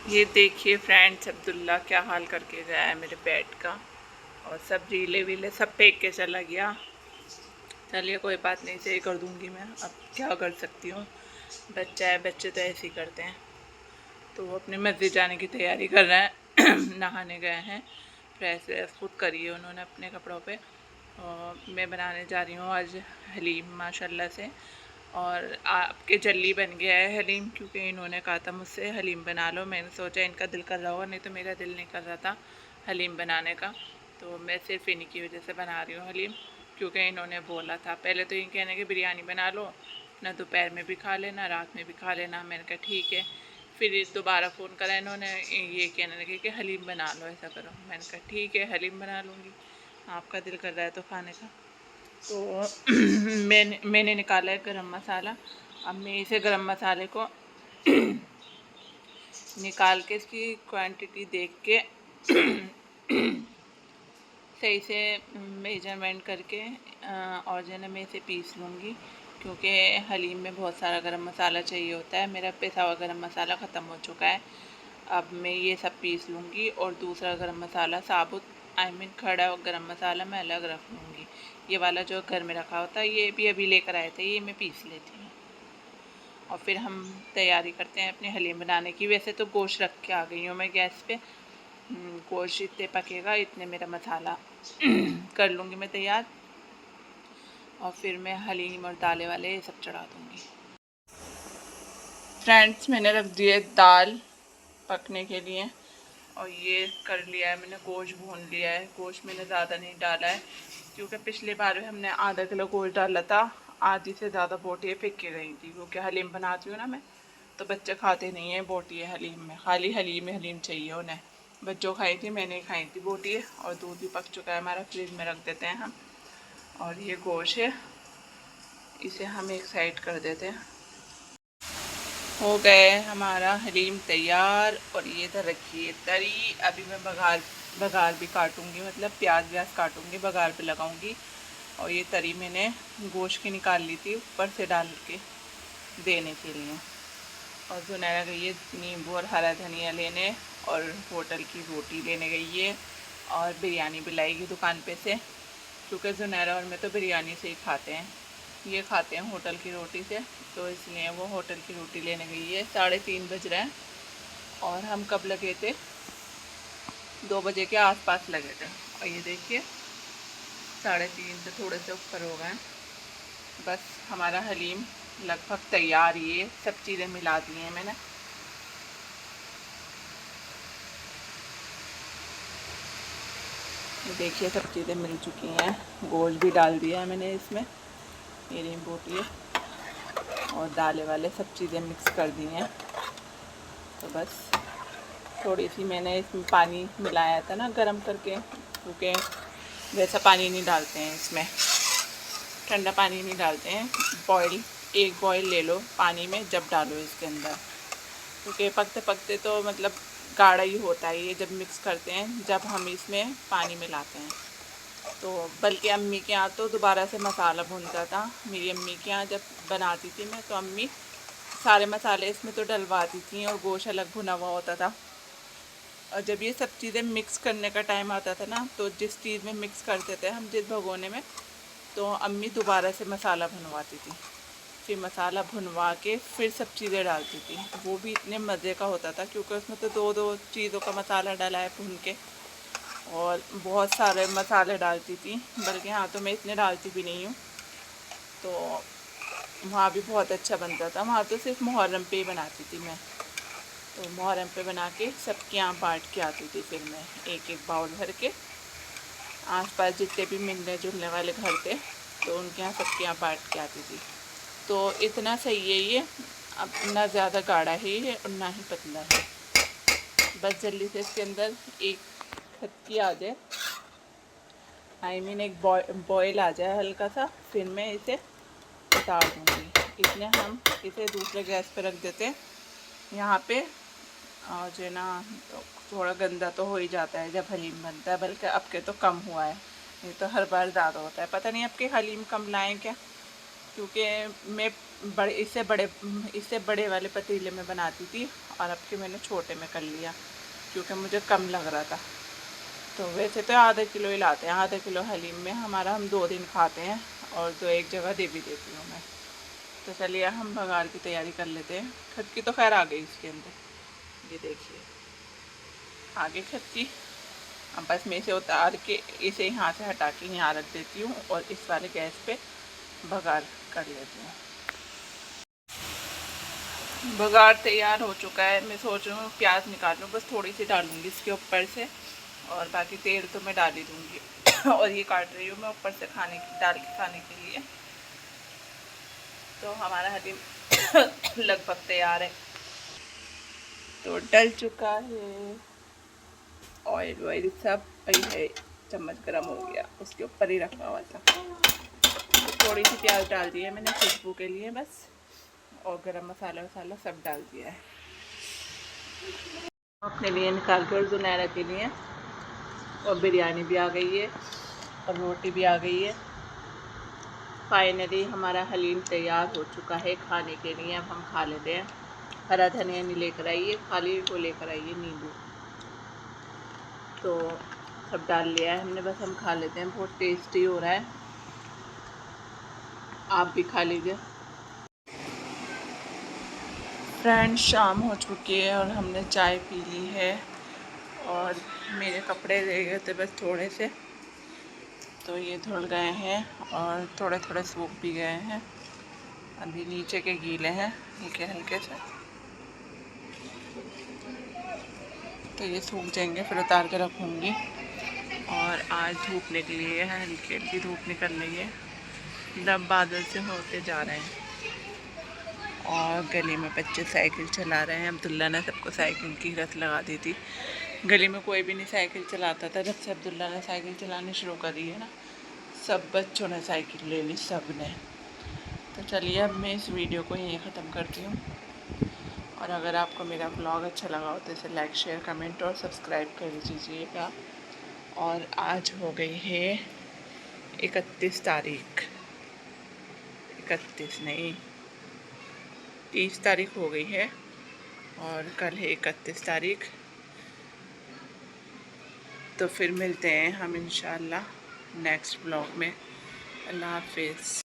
ये देखिए फ्रेंड्स, अब्दुल्ला क्या हाल करके गया है मेरे बेड का। और सब रीले वीले सब फेंक के चला गया। चलिए कोई बात नहीं, सही कर दूंगी मैं, अब क्या कर सकती हूँ। बच्चा है, बच्चे तो ऐसे ही करते हैं। तो वो अपने मस्जिद जाने की तैयारी कर रहे हैं नहाने गए हैं। फ्रेश व्रेश खुद करी है उन्होंने अपने कपड़ों पे। और मैं बनाने जा रही हूँ आज हलीम माशाल्लाह से। और आपके जल्दी बन गया है हलीम, क्योंकि इन्होंने कहा था मुझसे हलीम बना लो। मैंने सोचा इनका दिल कर रहा होगा, नहीं तो मेरा दिल नहीं कर रहा था हलीम बनाने का। तो मैं सिर्फ इन्हीं की वजह से बना रही हूँ हलीम, क्योंकि इन्होंने बोला था। पहले तो ये कहने कि बिरयानी बना लो ना, दोपहर में भी खा लेना, रात में भी खा लेना। मैंने कहा ठीक है। फिर दोबारा फ़ोन करा इन्होंने, ये कहने लगे कि हलीम बना लो, ऐसा करो। मैंने कहा ठीक है, हलीम बना लूँगी, आपका दिल कर रहा है तो खाने का। तो मैंने निकाला है गरम मसाला। अब मैं इसे गरम मसाले को निकाल के इसकी क्वांटिटी देख के सही से मेजरमेंट करके और जो है ना मैं इसे पीस लूँगी, क्योंकि हलीम में बहुत सारा गरम मसाला चाहिए होता है। मेरा पिसा हुआ गरम मसाला ख़त्म हो चुका है। अब मैं ये सब पीस लूँगी और दूसरा गरम मसाला साबुत खड़ा गरम मसाला मैं अलग रख लूँगी। ये वाला जो घर में रखा होता है ये भी अभी लेकर आए थे, ये मैं पीस लेती हूँ। और फिर हम तैयारी करते हैं अपने हलीम बनाने की। वैसे तो गोश्त रख के आ गई हूँ मैं गैस पे। गोश्त इतने पकेगा इतने मेरा मसाला कर लूँगी मैं तैयार। और फिर मैं हलीम और दालें वाले ये सब चढ़ा दूँगी। फ्रेंड्स, मैंने रख दिए दाल पकने के लिए। और ये कर लिया है मैंने, गोश्त भून लिया है। गोश्त मैंने ज़्यादा नहीं डाला है, क्योंकि पिछली बार हमने आधा किलो गोश्त डाला था, आधी से ज़्यादा बोटियाँ फेंक के गई थी। क्योंकि हलीम बनाती हूँ ना मैं, तो बच्चे खाते नहीं हैं बोटियाँ हलीम में, खाली हलीम चाहिए उन्हें। बच्चों खाई थी, मैंने खाई थी बोटियाँ। और दूध भी पक चुका है हमारा, फ्रिज में रख देते हैं हम। और ये गोश्त है, इसे हम एक साइड कर देते हैं। हो गए हमारा हलीम तैयार। और ये इधर रखिए तरी। अभी मैं बघार भी काटूंगी, मतलब प्याज व्याज काटूंगी, बघार पे लगाऊंगी। और ये तरी मैंने गोश्त की निकाल ली थी ऊपर से डाल के देने के लिए। और जुनैरा गई है नींबू और हरा धनिया लेने, और होटल की रोटी लेने गई है। और बिरयानी भी लाएगी दुकान पे से, क्योंकि जुनैरा और मैं तो बिरयानी से ही खाते हैं, ये खाते हैं होटल की रोटी से। तो इसलिए वो होटल की रोटी लेने गई है। 3:30 बज रहे हैं। और हम कब लगे थे, 2 बजे के आसपास लगे थे। और ये देखिए 3:30 से थोड़े से ऊपर हो गए। बस हमारा हलीम लगभग तैयार। ये सब चीज़ें मिला दी हैं मैंने। देखिए सब चीज़ें मिल चुकी हैं। गोश्त भी डाल दिया है मैंने इसमें, ये रही बोटी और दालें वाले सब चीज़ें मिक्स कर दी हैं। तो बस थोड़ी सी मैंने इसमें पानी मिलाया था ना गरम करके, क्योंकि वैसा पानी नहीं डालते हैं इसमें, ठंडा पानी नहीं डालते हैं। बॉयल, एक बॉयल ले लो पानी में जब डालो इसके अंदर, क्योंकि पकते पकते तो मतलब गाढ़ा ही होता है ये जब मिक्स करते हैं, जब हम इसमें पानी मिलाते हैं। तो बल्कि अम्मी के यहाँ तो दोबारा से मसाला भूनता था। मेरी अम्मी के यहाँ जब बनाती थी मैं, तो अम्मी सारे मसाले इसमें तो डलवाती थी और गोश्त अलग भुना हुआ होता था। और जब ये सब चीज़ें मिक्स करने का टाइम आता था ना, तो जिस चीज़ में मिक्स करते थे हम, जिस भगोने में, तो अम्मी दोबारा से मसाला भुनवाती थी। फिर मसाला भुनवा के फिर सब चीज़ें डालती थी। वो भी इतने मज़े का होता था, क्योंकि उसमें तो दो दो चीज़ों का मसाला डाला है भुन के। और बहुत सारे मसाले डालती थी, बल्कि यहाँ तो मैं इतने डालती भी नहीं हूँ। तो वहाँ भी बहुत अच्छा बनता था। वहाँ तो सिर्फ मुहर्रम पे ही बनाती थी मैं। तो मुहर्रम पे बना के सबके यहाँ बांट के आती थी। फिर मैं एक एक बाउल भर के आसपास जितने भी मिलने जुलने वाले घर थे, तो उनके यहाँ सबके यहाँ बांट के आती थी। तो इतना सही है ये, अब ना ज़्यादा गाढ़ा है और ना ही पतला है। बस जल्दी से इसके अंदर एक खत्ती आ जाए, एक बॉयल आ जाए हल्का सा, फिर मैं इसे उतार दूँगी। इसलिए हम इसे दूसरे गैस पे रख देते हैं यहाँ पे। और जो है ना, तो थोड़ा गंदा तो हो ही जाता है जब हलीम बनता है, बल्कि अब के तो कम हुआ है, नहीं तो हर बार ज़्यादा होता है। पता नहीं अब के हलीम कम लाएँ क्या, क्योंकि मैं इससे बड़े वाले पतीले में बनाती थी और अब के मैंने छोटे में कर लिया क्योंकि मुझे कम लग रहा था। तो वैसे तो आधा किलो ही लाते हैं, आधा किलो हलीम में हमारा हम 2 दिन खाते हैं और 2 एक जगह दे भी देती हूँ मैं। तो चलिए हम बघार की तैयारी कर लेते हैं। खटकी तो खैर आ गई इसके अंदर, ये देखिए आ गई खटकी। अब बस मैं इसे उतार के इसे यहाँ से हटा के यहाँ रख देती हूँ और इस वाले गैस पे बघार कर लेती हूँ। बघार तैयार हो चुका है। मैं सोच रही हूँ प्याज निकाल लूँ, बस थोड़ी सी डालूँगी इसके ऊपर से और बाकी तेल तो मैं डाल ही दूँगी। और ये काट रही हूँ मैं ऊपर से डाल के खाने के लिए। तो हमारा हलीम लगभग तैयार है। तो डल चुका है, ऑयल वॉयल सब वही है, चम्मच गरम हो गया, उसके ऊपर ही रखा हुआ था। तो थोड़ी सी प्याज डाल दी है मैंने खुशबू के लिए बस, और गरम मसाला वसाला सब डाल दिया है। अपने लिए निकाल कर जुनैरा के लिए, और बिरयानी भी आ गई है और रोटी भी आ गई है। फाइनली हमारा हलीम तैयार हो चुका है खाने के लिए। अब हम खा लेते हैं। हरा धनिया नहीं लेकर आइए, खाली वो लेकर आइए नींबू। तो सब डाल लिया है हमने, बस हम खा लेते हैं। बहुत टेस्टी हो रहा है, आप भी खा लीजिए। फ्रेंड्स शाम हो चुकी है और हमने चाय पी ली है और मेरे कपड़े रह गए थे बस थोड़े से, तो ये धुल गए हैं और थोड़े थोड़े सूख भी गए हैं। अभी नीचे के गीले हैं हल्के हल्के से, तो ये सूख जाएंगे फिर उतार के रखूँगी। और आज धूप निकली है, हल्की हल्की धूप निकल रही है, दब बादल से होते जा रहे हैं। और गली में बच्चे साइकिल चला रहे हैं। अब्दुल्ला ने सबको साइकिल की लत लगा दी थी। गली में कोई भी नहीं साइकिल चलाता था, जब से अब्दुल्ला ने साइकिल चलानी शुरू करी है ना, सब बच्चों ने साइकिल ले ली, सब ने। तो चलिए अब मैं इस वीडियो को यहीं ख़त्म करती हूँ। और अगर आपको मेरा ब्लॉग अच्छा लगा हो तो इसे लाइक शेयर कमेंट और सब्सक्राइब कर दीजिएगा। और आज हो गई है 31 तारीख, 31 नहीं 30 तारीख हो गई है और कल है 31 तारीख। तो फिर मिलते हैं हम इंशाल्लाह नेक्स्ट ब्लॉग में। अल्लाह हाफिज़।